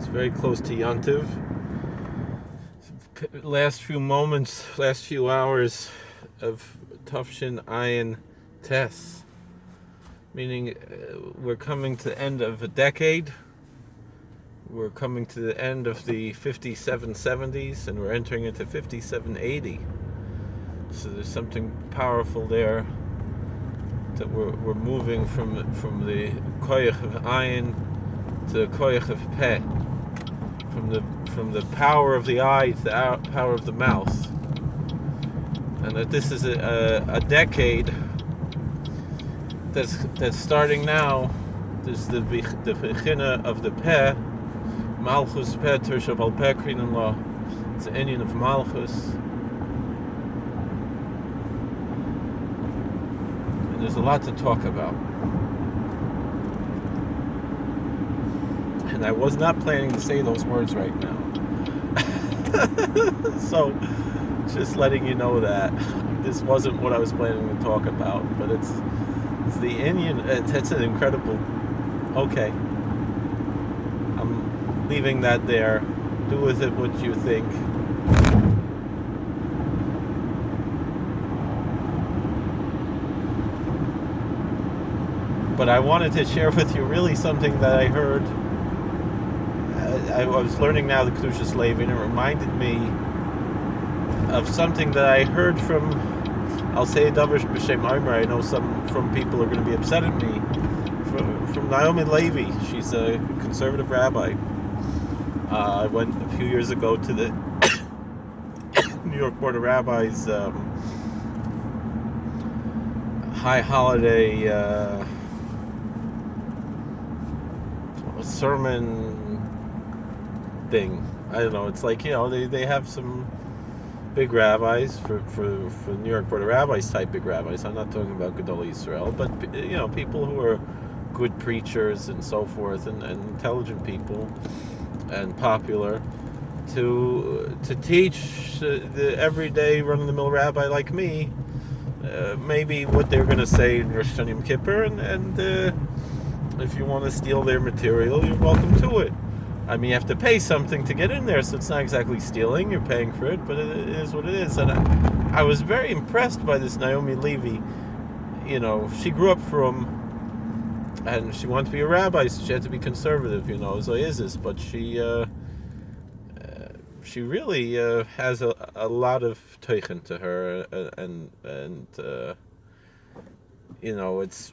It's very close to Yontiv. Last few hours of Tafshin Ayin Tes, meaning we're coming to the end of a decade. We're coming to the end of the 5770s, and we're entering into 5780. So there's something powerful there, that we're moving from the koyach of ayin to the koyach of peh, from the power of the eye to the power of the mouth, and that this is a decade that's starting now. There's the bechina of the peh, malchus peh tershav al peh krinin law. It's the Indian of malchus. There's a lot to talk about. And I was not planning to say those words right now. So, just letting you know that this wasn't what I was planning to talk about, but it's the Indian. It's an incredible. Okay. I'm leaving that there. Do with it what you think. But I wanted to share with you really something that I heard. I was learning now the Kedushas Levi, and it reminded me of something that I heard from, I'll say a davar b'shem Omer. I know from people are going to be upset at me. From Naomi Levi. She's a conservative rabbi. I went a few years ago to the New York Board of Rabbis high holiday sermon thing. I don't know. It's like, they have some big rabbis for New York Board of Rabbis type big rabbis. I'm not talking about Gedolei Yisrael, but people who are good preachers and so forth, and intelligent people and popular to teach the everyday run-of-the-mill rabbi like me maybe what they're going to say in Rosh Hashanah Yom Kippur, and if you want to steal their material, you're welcome to it. I mean, you have to pay something to get in there, so it's not exactly stealing. You're paying for it, but it is what it is. And I was very impressed by this Naomi Levi. She grew up and she wanted to be a rabbi, so she had to be conservative, so is this. But she really has a lot of teichen to her, and it's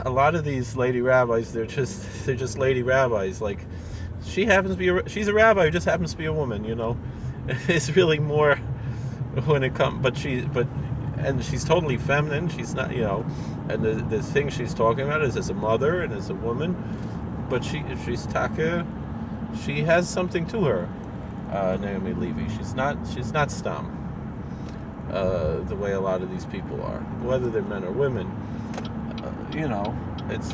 a lot of these lady rabbis. They're just lady rabbis. Like, she happens to be she's a rabbi who just happens to be a woman. It's really more when it comes. And she's totally feminine. She's not, and the thing she's talking about is as a mother and as a woman. But she's taka. She has something to her. Naomi Levi. She's not stam. The way a lot of these people are, whether they're men or women. It's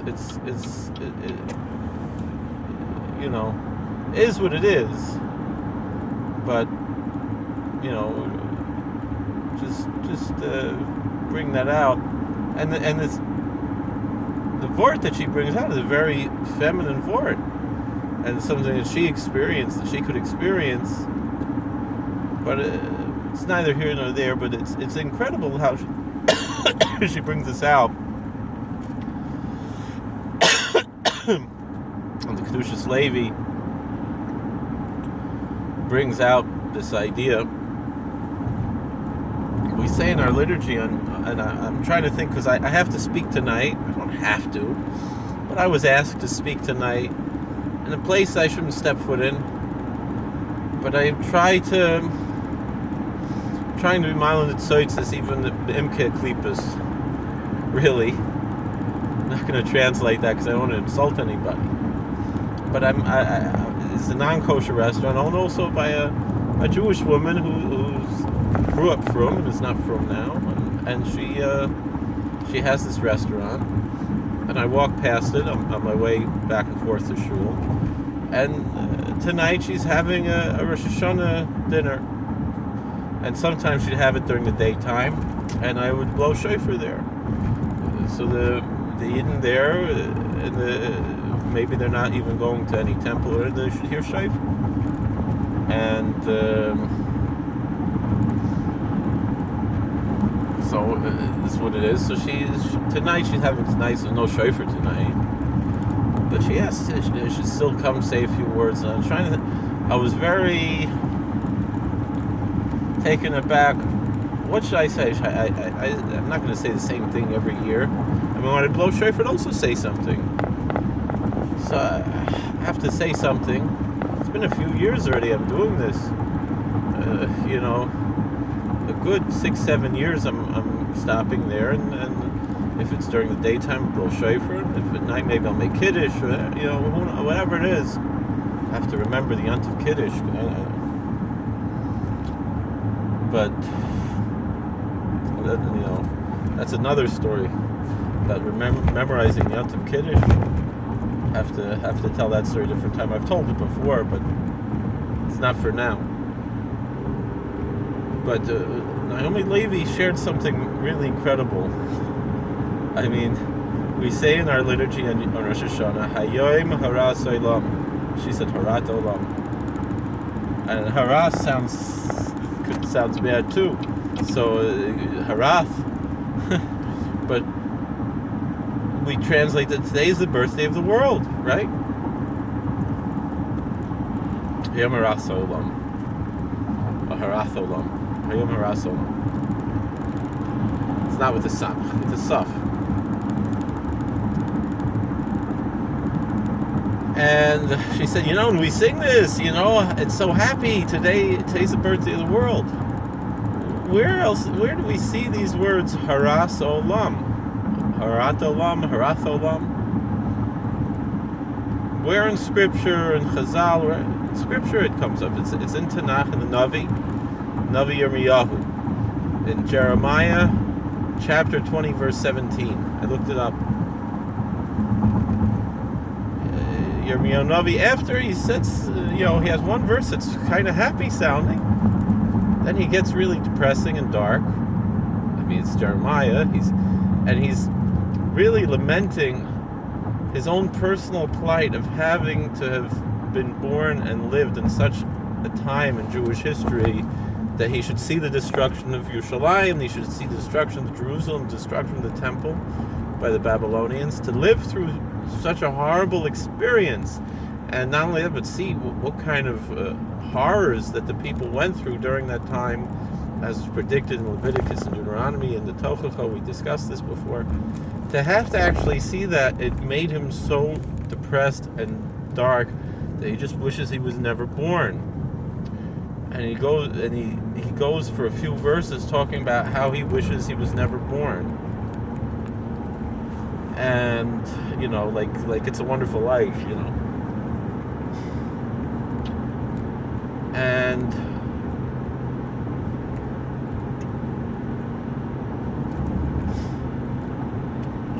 is what it is. But just bring that out, and this the vort that she brings out is a very feminine vort, and something that she experienced, that she could experience. But it's neither here nor there. But it's incredible how she brings this out. And the Kedushas Levi brings out this idea. We say in our liturgy, and I'm trying to think, because I have to speak tonight. I don't have to, but I was asked to speak tonight in a place I shouldn't step foot in. But I trying to be mild in the tzotzes, even the imke klipas. Really, I'm not going to translate that because I don't want to insult anybody. But it's a non-kosher restaurant, owned also by a Jewish woman who grew up from and is not from now, and she has this restaurant, and I walk past it on my way back and forth to shul, and tonight she's having a Rosh Hashanah dinner, and sometimes she'd have it during the daytime, and I would blow shofar there. So the Yidden there, and the maybe they're not even going to any temple where they should hear shofar. And so this is what it is. So tonight she's having tonight, so no shofar tonight. But she asked she should still come say a few words. And I was very taken aback. What should I say? I'm not going to say the same thing every year. I mean, when I blow shofar, I'd also say something. So I have to say something. It's been a few years already I'm doing this. A good 6-7 years I'm stopping there, and if it's during the daytime, blow shofar. If at night, maybe I'll make kiddush, or whatever it is. I have to remember the yont of kiddush. But that's another story. About memorizing the yont of kiddush. Have to tell that story a different time. I've told it before, but it's not for now. But Naomi Levi shared something really incredible. I mean, we say in our liturgy on Rosh Hashanah, Hayoim Haras Olam. She said Harat Olam. And Haras sounds bad too. So Harath. But we translate that today is the birthday of the world, right? Hayom Haras Olam. Harath Olam. Hayom Haras Olam. It's not with the Samch, with the Saf. And she said, when we sing this, it's so happy. Today's the birthday of the world. Where do we see these words, Haras Olam? Harat Olam, Harath Olam? Where in Scripture, in Chazal, in Scripture it comes up. It's in Tanakh, in the Navi Yirmiyahu. In Jeremiah, chapter 20, verse 17. I looked it up. Yirmiyahu Navi, after he says, he has one verse that's kind of happy sounding. Then he gets really depressing and dark. I mean, it's Jeremiah. He's really lamenting his own personal plight of having to have been born and lived in such a time in Jewish history that he should see the destruction of Yerushalayim, he should see the destruction of Jerusalem, the destruction of the temple by the Babylonians, to live through such a horrible experience. And not only that, but see what kind of horrors that the people went through during that time, as was predicted in Leviticus and Deuteronomy and the Tochacha. We discussed this before. To have to actually see that, it made him so depressed and dark that he just wishes he was never born. And he goes for a few verses talking about how he wishes he was never born. And like It's a Wonderful Life, And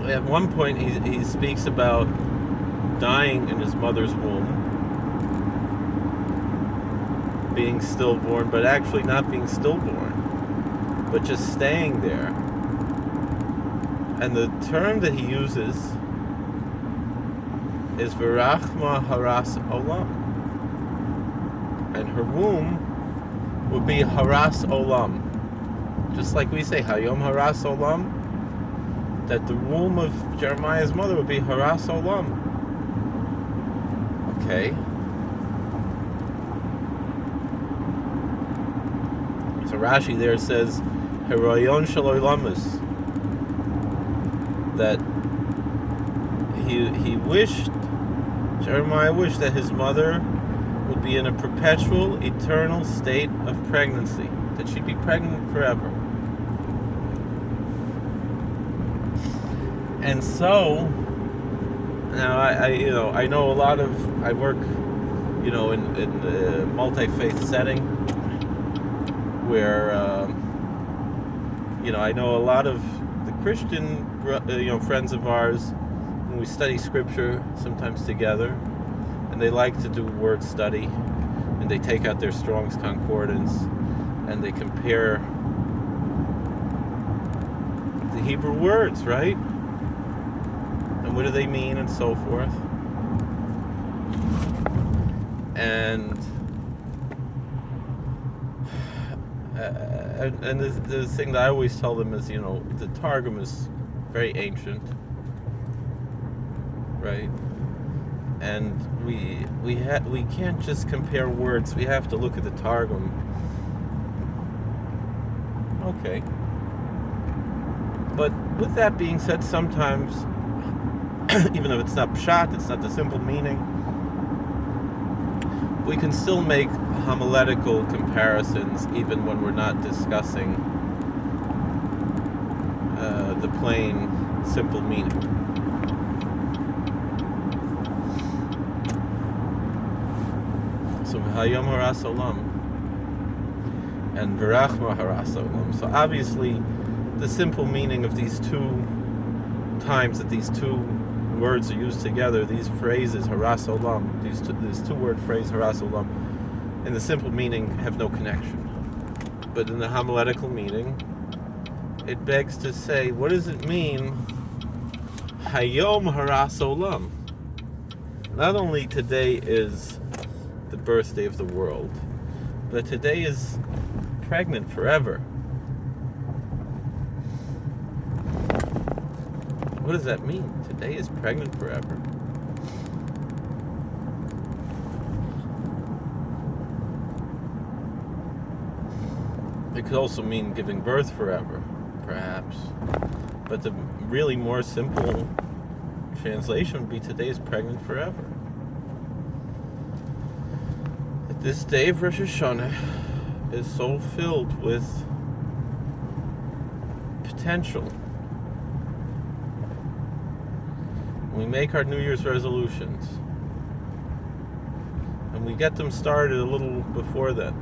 at one point he speaks about dying in his mother's womb, being stillborn, but actually not being stillborn, but just staying there. And the term that he uses is V'rachma Haras Olam. And her womb would be Haras Olam. Just like we say, Hayom Haras Olam, that the womb of Jeremiah's mother would be Haras Olam. Okay. So Rashi there says, Herayon Shel Olamus, that Jeremiah wished that his mother would be in a perpetual, eternal state of pregnancy, that she'd be pregnant forever. And so, now I know a lot of, I work, in a multi-faith setting, where, I know a lot of the Christian, friends of ours, when we study scripture sometimes together, and they like to do word study, and they take out their Strong's Concordance, and they compare Hebrew words, right? And what do they mean and so forth. And the thing that I always tell them is, the Targum is very ancient, right? And we can't just compare words. We have to look at the Targum. Okay. But with that being said, sometimes, even if it's not pshat, it's not the simple meaning, we can still make homiletical comparisons even when we're not discussing the plain, simple meaning. So Hayom Haras Olam and V'rachma Haras Olam. So obviously, the simple meaning of these two times that these two words are used together, these phrases Haras Olam, this two-word phrase Haras Olam, in the simple meaning have no connection. But in the homiletical meaning, it begs to say, what does it mean, Hayom Haras Olam? Not only today is the birthday of the world, but today is pregnant forever. What does that mean? Today is pregnant forever. It could also mean giving birth forever, perhaps. But the really more simple translation would be today is pregnant forever. This day of Rosh Hashanah is so filled with potential. We make our New Year's resolutions, and we get them started a little before then.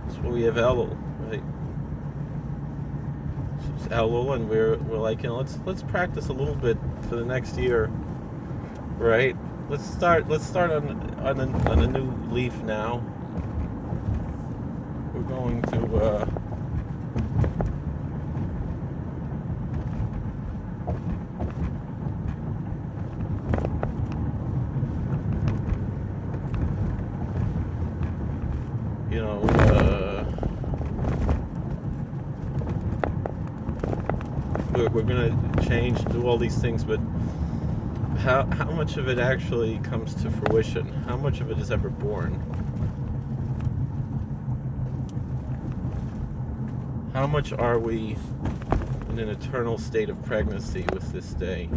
That's why we have Elul, right? It's Elul, and we're like, let's practice a little bit for the next year, right? Let's start on a new leaf now. We're going to we're gonna change, do all these things, but how much of it actually comes to fruition? How much of it is ever born? How much are we in an eternal state of pregnancy with this day?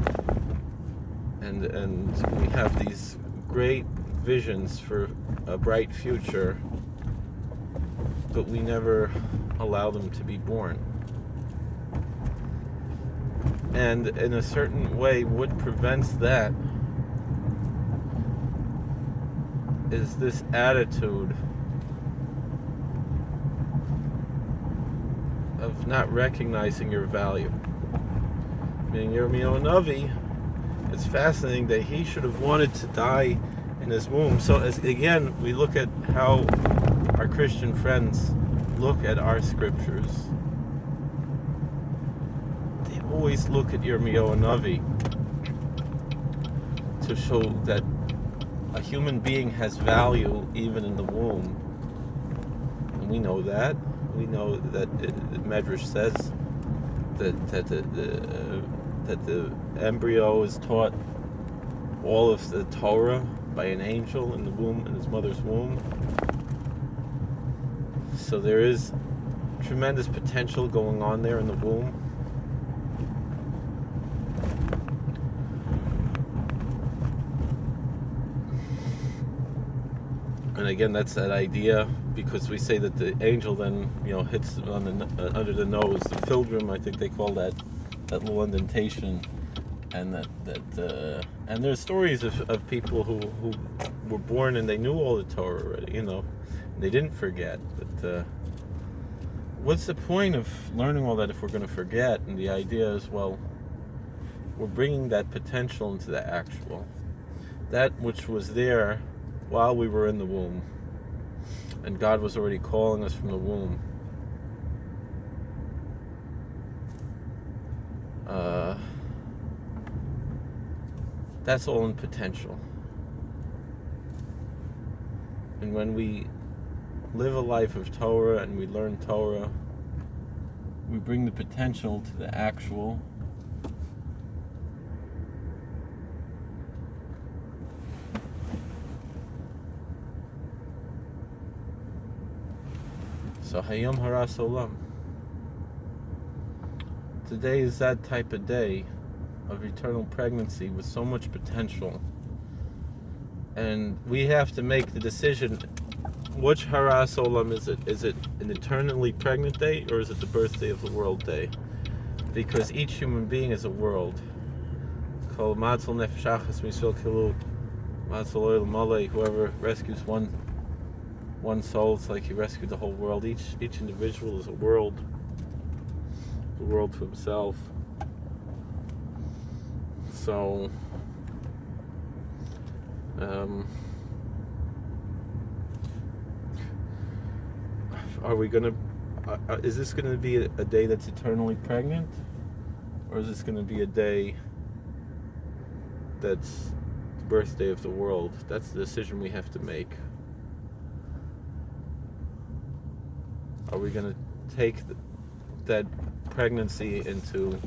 And we have these great visions for a bright future, but we never allow them to be born. And in a certain way, what prevents that is this attitude of not recognizing your value. Meaning, Yirmiyahu Navi, it's fascinating that he should have wanted to die in his womb. So, again, we look at how our Christian friends look at our scriptures. Always look at Yirmiyahu Navi to show that a human being has value even in the womb, and we know that. We know that the Medrash says that the embryo is taught all of the Torah by an angel in the womb, in his mother's womb. So there is tremendous potential going on there in the womb. And again, that's that idea, because we say that the angel then, hits on the under the nose, the phildrum, I think they call that little indentation, and and there's stories of people who were born and they knew all the Torah already, and they didn't forget. But what's the point of learning all that if we're going to forget? And the idea is, well, we're bringing that potential into the actual, that which was there while we were in the womb, and God was already calling us from the womb. That's all in potential. And when we live a life of Torah and we learn Torah, we bring the potential to the actual. So Hayom Haras Olam. Today is that type of day of eternal pregnancy with so much potential. And we have to make the decision, which Haras Olam is it? Is it an eternally pregnant day, or is it the birthday of the world day? Because each human being is a world. Kol Matzal Nefshachas Misol Kilu Matzal Oil Malay. Whoever rescues one soul, it's like he rescued the whole world. Each individual is a world to himself. So are we gonna? Is this gonna be a day that's eternally pregnant, or is this gonna be a day that's the birthday of the world? That's the decision we have to make. Are we gonna take that pregnancy into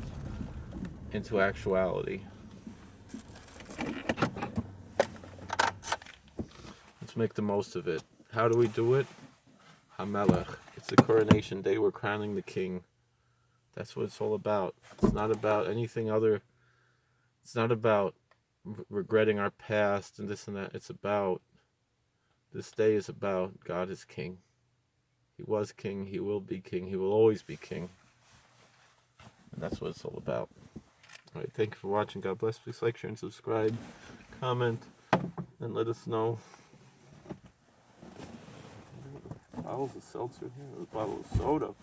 actuality? Let's make the most of it. How do we do it? HaMelech. It's the coronation day. We're crowning the king. That's what it's all about. It's not about anything other. It's not about regretting our past and this and that. It's about, this day is about God is king. He was king. He will be king. He will always be king. And that's what it's all about. All right. Thank you for watching. God bless. Please like, share, and subscribe. Comment. And let us know. Bottles of seltzer here. A bottle of soda.